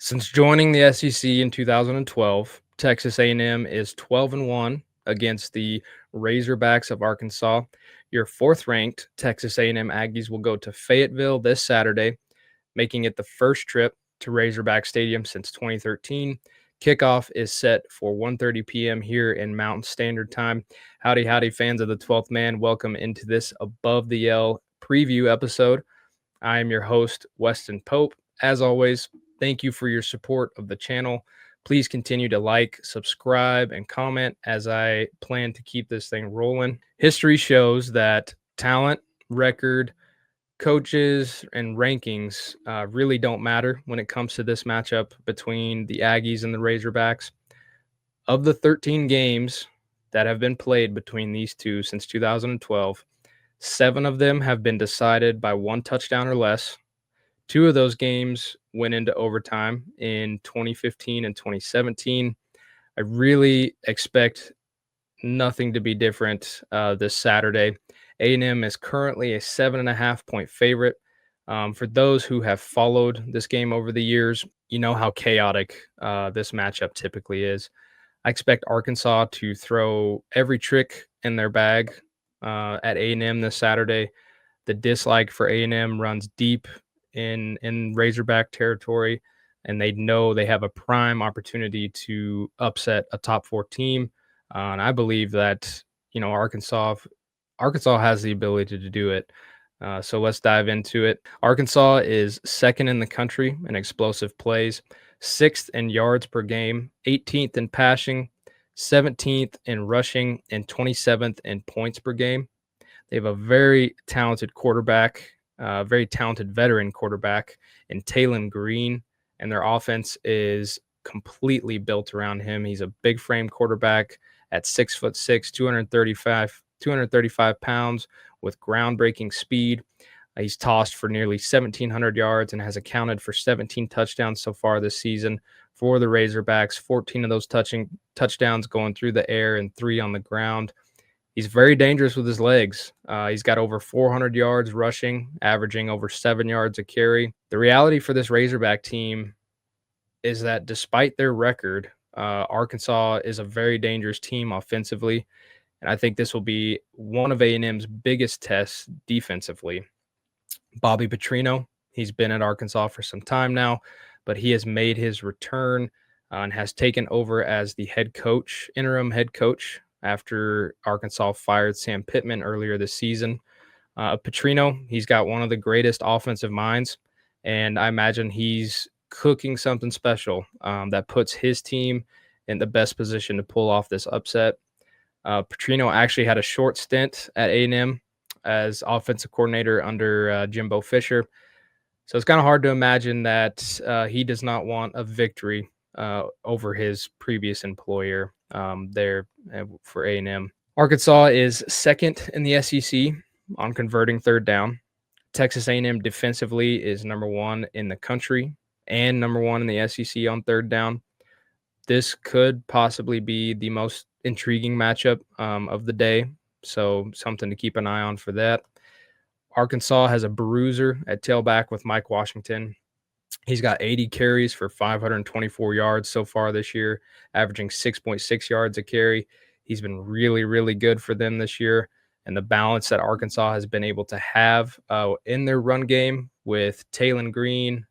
Since joining the SEC in 2012, Texas A&M is 12-1 against the Razorbacks of Arkansas. Your fourth-ranked Texas A&M Aggies will go to Fayetteville this Saturday, making it the first trip to Razorback Stadium since 2013. Kickoff is set for 1:30 p.m. here in Mountain Standard Time. Howdy, howdy, fans of the 12th Man. Welcome into this Above the Yell preview episode. I am your host, Weston Pope. As always, thank you for your support of the channel. Please continue to like, subscribe, and comment as I plan to keep this thing rolling. History shows that talent, record, coaches, and rankings really don't matter when it comes to this matchup between the Aggies and the Razorbacks. Of the 13 games that have been played between these two since 2012, 7 of them have been decided by 1 touchdown or less. 2 of those games went into overtime in 2015 and 2017. I really expect nothing to be different this Saturday. A&M is currently a 7.5-point favorite. For those who have followed this game over the years, you know how chaotic this matchup typically is. I expect Arkansas to throw every trick in their bag at A&M this Saturday. The dislike for A&M runs deep in Razorback territory, and they know they have a prime opportunity to upset a top 4 team. And I believe that Arkansas has the ability to do it. So let's dive into it. Arkansas is second in the country in explosive plays, 6th in yards per game, 18th in passing, 17th in rushing, and 27th in points per game. They have a very talented quarterback, very talented veteran quarterback in Taylon Green, and their offense is completely built around him. He's a big frame quarterback at 6'6", 235 pounds with groundbreaking speed. He's tossed for nearly 1,700 yards and has accounted for 17 touchdowns so far this season for the Razorbacks, 14 of those touchdowns going through the air and 3 on the ground. He's very dangerous with his legs. He's got over 400 yards rushing, averaging over 7 yards a carry. The reality for this Razorback team is that despite their record, Arkansas is a very dangerous team offensively, and I think this will be one of A&M's biggest tests defensively. Bobby Petrino, he's been at Arkansas for some time now, but he has made his return and has taken over as the interim head coach, after Arkansas fired Sam Pittman earlier this season. Petrino, he's got one of the greatest offensive minds, and I imagine he's cooking something special that puts his team in the best position to pull off this upset. Petrino actually had a short stint at A&M as offensive coordinator under Jimbo Fisher, so it's kind of hard to imagine that he does not want a victory over his previous employer there for A&M. Arkansas is second in the SEC on converting third down. Texas A&M defensively is number 1 in the country and number 1 in the SEC on third down. This could possibly be the most intriguing matchup of the day, so something to keep an eye on for that. Arkansas has a bruiser at tailback with Mike Washington. He's got 80 carries for 524 yards so far this year, averaging 6.6 yards a carry. He's been really, really good for them this year. And the balance that Arkansas has been able to have in their run game with Taylon Green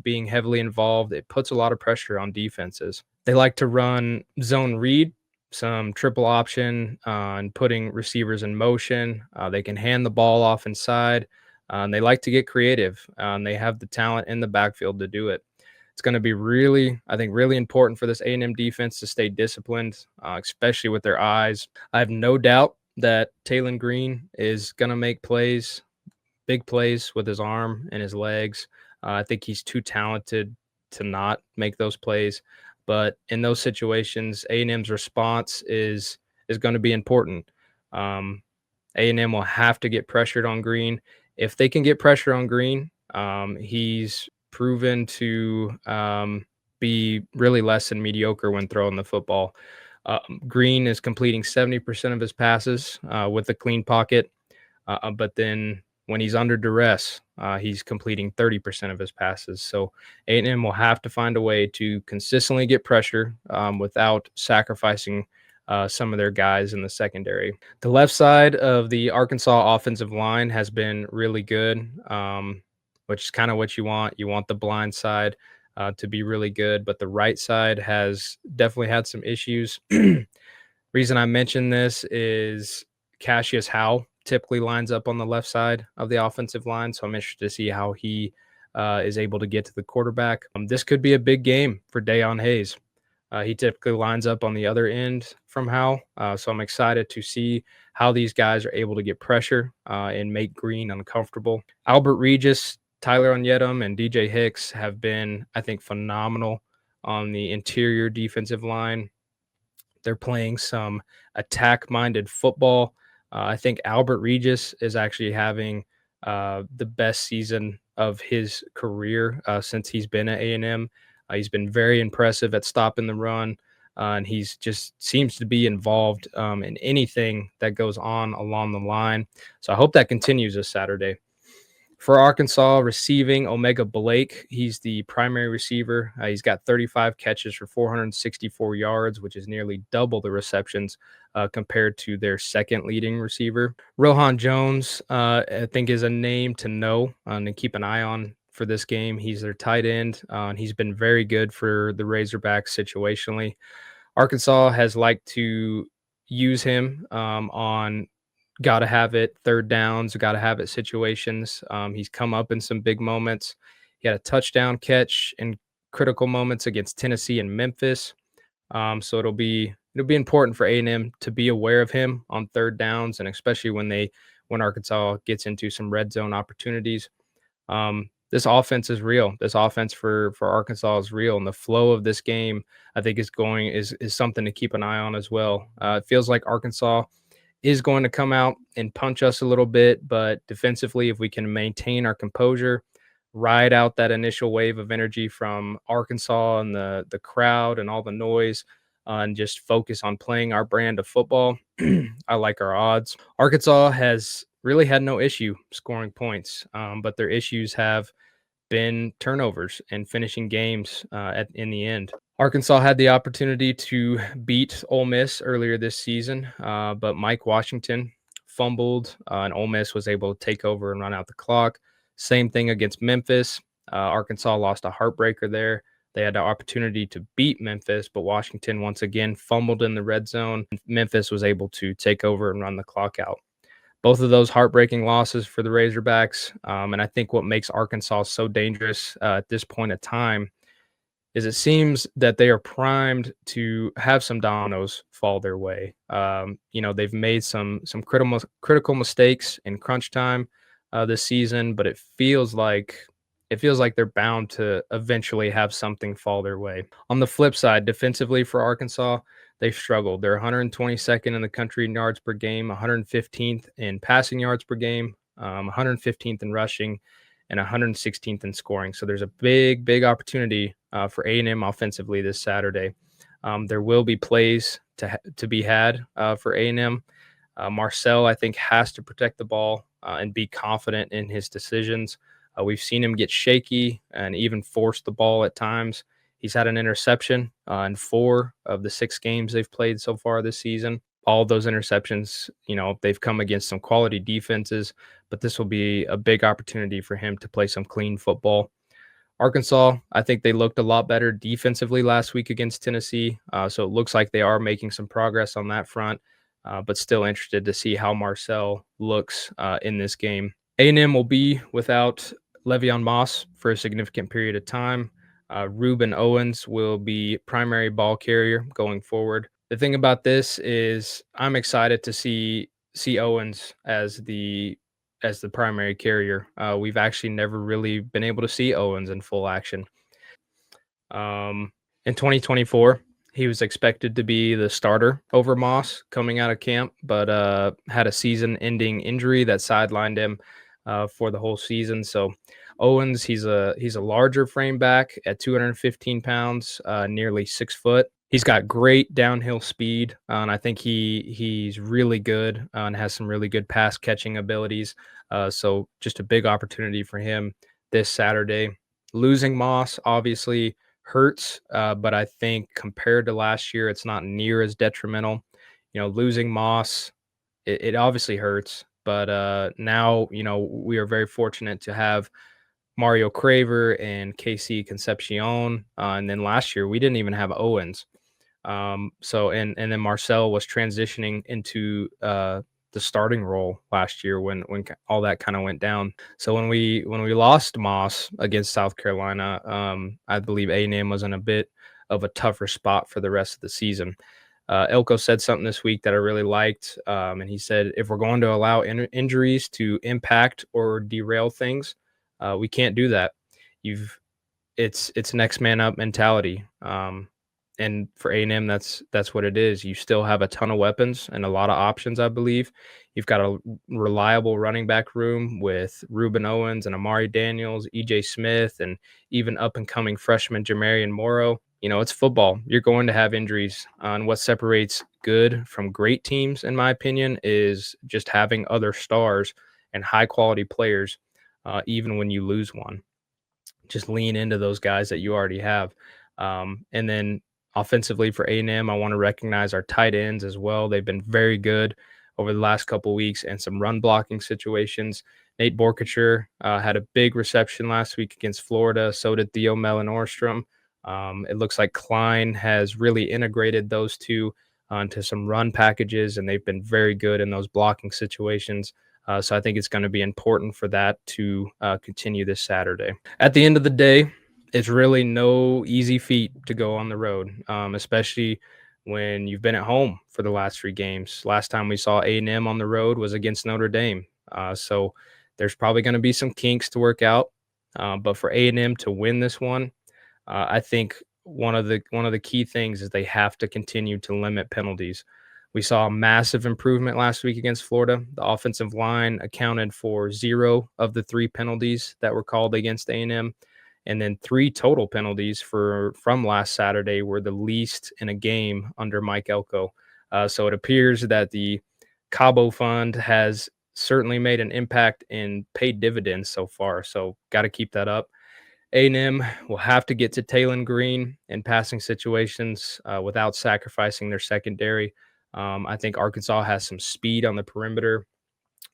being heavily involved, it puts a lot of pressure on defenses. They like to run zone read, some triple option, and putting receivers in motion. They can hand the ball off inside. And they like to get creative. They have the talent in the backfield to do it. It's going to be really important for this A&M defense to stay disciplined, especially with their eyes. I have no doubt that Taylon Green is going to make plays, big plays with his arm and his legs. I think he's too talented to not make those plays. But in those situations, A&M's response is going to be important. A&M will have to get pressured on Green. If they can get pressure on Green, he's proven to be really less than mediocre when throwing the football. Green is completing 70% of his passes with a clean pocket, but then when he's under duress, he's completing 30% of his passes. So A&M will have to find a way to consistently get pressure without sacrificing some of their guys in the secondary. The left side of the Arkansas offensive line has been really good, which is kind of what you want. You want the blind side to be really good, but the right side has definitely had some issues. Reason I mention this is Cassius Howe typically lines up on the left side of the offensive line, so I'm interested to see how he is able to get to the quarterback. This could be a big game for Dayon Hayes. He typically lines up on the other end from Howe, so I'm excited to see how these guys are able to get pressure and make Green uncomfortable. Albert Regis, Tyler Onyedum, and DJ Hicks have been, I think, phenomenal on the interior defensive line. They're playing some attack-minded football. I think Albert Regis is actually having the best season of his career since he's been at A&M. He's been very impressive at stopping the run, and he's just seems to be involved in anything that goes on along the line. So I hope that continues this Saturday. For Arkansas, receiving Omega Blake, he's the primary receiver. He's got 35 catches for 464 yards, which is nearly double the receptions compared to their second leading receiver. Rohan Jones, I think, is a name to know and keep an eye on for this game. He's their tight end, and he's been very good for the Razorbacks situationally. Arkansas has liked to use him on gotta have it third downs, gotta have it situations. He's come up in some big moments. He had a touchdown catch in critical moments against Tennessee and Memphis. So it'll be important for A&M to be aware of him on third downs, and especially when Arkansas gets into some red zone opportunities. This offense is real. This offense for Arkansas is real, and the flow of this game, I think, is something to keep an eye on as well. It feels like Arkansas is going to come out and punch us a little bit, but defensively, if we can maintain our composure, ride out that initial wave of energy from Arkansas and the crowd and all the noise, and just focus on playing our brand of football, I like our odds. Arkansas has really had no issue scoring points, but their issues have been turnovers and finishing games in the end. Arkansas had the opportunity to beat Ole Miss earlier this season, but Mike Washington fumbled, and Ole Miss was able to take over and run out the clock. Same thing against Memphis. Arkansas lost a heartbreaker there. They had the opportunity to beat Memphis, but Washington once again fumbled in the red zone. Memphis was able to take over and run the clock out. Both of those heartbreaking losses for the Razorbacks, and I think what makes Arkansas so dangerous at this point of time is it seems that they are primed to have some dominoes fall their way. They've made some critical mistakes in crunch time this season, but it feels like they're bound to eventually have something fall their way. On the flip side, defensively for Arkansas, they've struggled. They're 122nd in the country in yards per game, 115th in passing yards per game, 115th in rushing, and 116th in scoring. So there's a big opportunity for A&M offensively this Saturday. There will be plays to be had for A&M. Marcel, I think, has to protect the ball and be confident in his decisions. We've seen him get shaky and even force the ball at times. He's had an interception in 4 of the 6 games they've played so far this season. All of those interceptions, they've come against some quality defenses, but this will be a big opportunity for him to play some clean football. Arkansas, I think they looked a lot better defensively last week against Tennessee, so it looks like they are making some progress on that front, but still interested to see how Marcel looks in this game. A&M will be without Le'Veon Moss for a significant period of time. Reuben Owens will be primary ball carrier going forward. The thing about this is I'm excited to see Owens as the primary carrier. We've actually never really been able to see Owens in full action. In 2024, he was expected to be the starter over Moss coming out of camp, but had a season-ending injury that sidelined him for the whole season. So Owens, he's a larger frame back at 215 pounds, nearly 6 foot. He's got great downhill speed, and I think he's really good, and has some really good pass catching abilities. So just a big opportunity for him this Saturday. Losing Moss obviously hurts, but I think compared to last year, it's not near as detrimental. Losing Moss, it obviously hurts, but now we are very fortunate to have Mario Craver and KC Concepcion, and then last year we didn't even have Owens. And then Marcel was transitioning into the starting role last year when all that kind of went down. So when we lost Moss against South Carolina, I believe A&M was in a bit of a tougher spot for the rest of the season. Elko said something this week that I really liked, and he said if we're going to allow injuries to impact or derail things, we can't do that. You've it's next man up mentality. And for A&M, that's what it is. You still have a ton of weapons and a lot of options, I believe. You've got a reliable running back room with Ruben Owens and Amari Daniels, EJ Smith, and even up and coming freshman Jamarian Morrow. It's football. You're going to have injuries. And what separates good from great teams, in my opinion, is just having other stars and high quality players, even when you lose one. Just lean into those guys that you already have. And then offensively for A&M, I want to recognize our tight ends as well. They've been very good over the last couple of weeks and some run blocking situations. Nate Borkacher had a big reception last week against Florida. So did Theo Mellon-Orstrom. It looks like Klein has really integrated those two into some run packages, and they've been very good in those blocking situations. So I think it's going to be important for that to continue this Saturday. At the end of the day, it's really no easy feat to go on the road, especially when you've been at home for the last 3 games. Last time we saw A&M on the road was against Notre Dame. So there's probably going to be some kinks to work out. But for A&M to win this one, I think one of the key things is they have to continue to limit penalties. We saw a massive improvement last week against Florida. The offensive line accounted for 0 of the 3 penalties that were called against A&M, and then 3 total penalties from last Saturday were the least in a game under Mike Elko. So it appears that the Cabo Fund has certainly made an impact and paid dividends so far. So got to keep that up. A&M will have to get to Taylon Green in passing situations without sacrificing their secondary. I think Arkansas has some speed on the perimeter,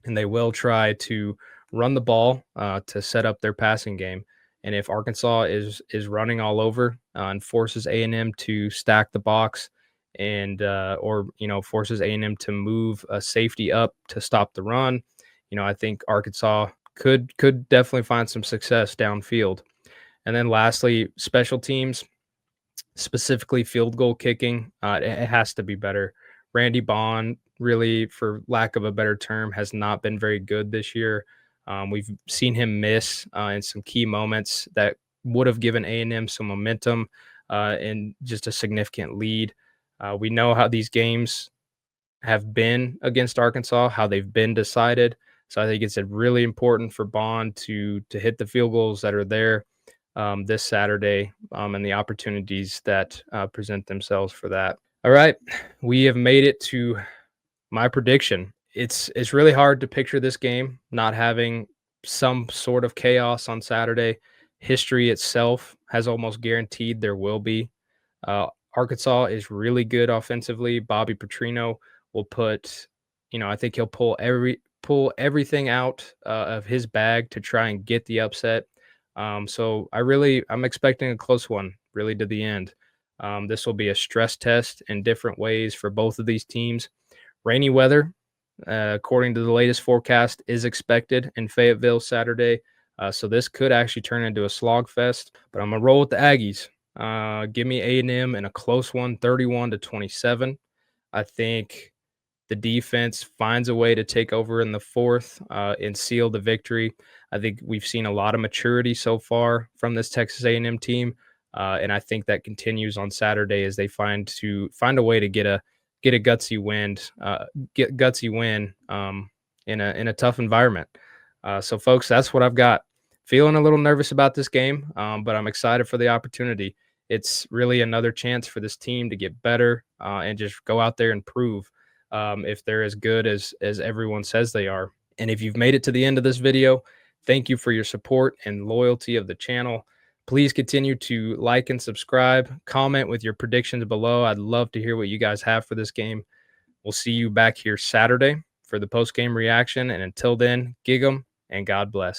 and they will try to run the ball to set up their passing game. And if Arkansas is running all over and forces A&M to stack the box, and or forces A&M to move a safety up to stop the run, I think Arkansas could definitely find some success downfield. And then lastly, special teams, specifically field goal kicking, it has to be better. Randy Bond, really, for lack of a better term, has not been very good this year. We've seen him miss in some key moments that would have given A&M some momentum and just a significant lead. We know how these games have been against Arkansas, how they've been decided. So I think it's really important for Bond to hit the field goals that are there this Saturday, and the opportunities that present themselves for that. All right, we have made it to my prediction. It's really hard to picture this game not having some sort of chaos on Saturday. History itself has almost guaranteed there will be. Arkansas is really good offensively. Bobby Petrino will I think he'll pull everything out of his bag to try and get the upset. So I'm expecting a close one, really, to the end. This will be a stress test in different ways for both of these teams. Rainy weather, according to the latest forecast, is expected in Fayetteville Saturday. So this could actually turn into a slogfest, but I'm going to roll with the Aggies. Give me A&M in a close one, 31-27. I think the defense finds a way to take over in the fourth and seal the victory. I think we've seen a lot of maturity so far from this Texas A&M team, and I think that continues on Saturday as they find a way to get a gutsy win, in a tough environment. So, folks, that's what I've got. Feeling a little nervous about this game, but I'm excited for the opportunity. it's really another chance for this team to get better and just go out there and prove if they're as good as everyone says they are. And if you've made it to the end of this video, thank you for your support and loyalty of the channel. Please continue to like and subscribe. Comment with your predictions below. I'd love to hear what you guys have for this game. We'll see you back here Saturday for the post-game reaction. And until then, gig 'em and God bless.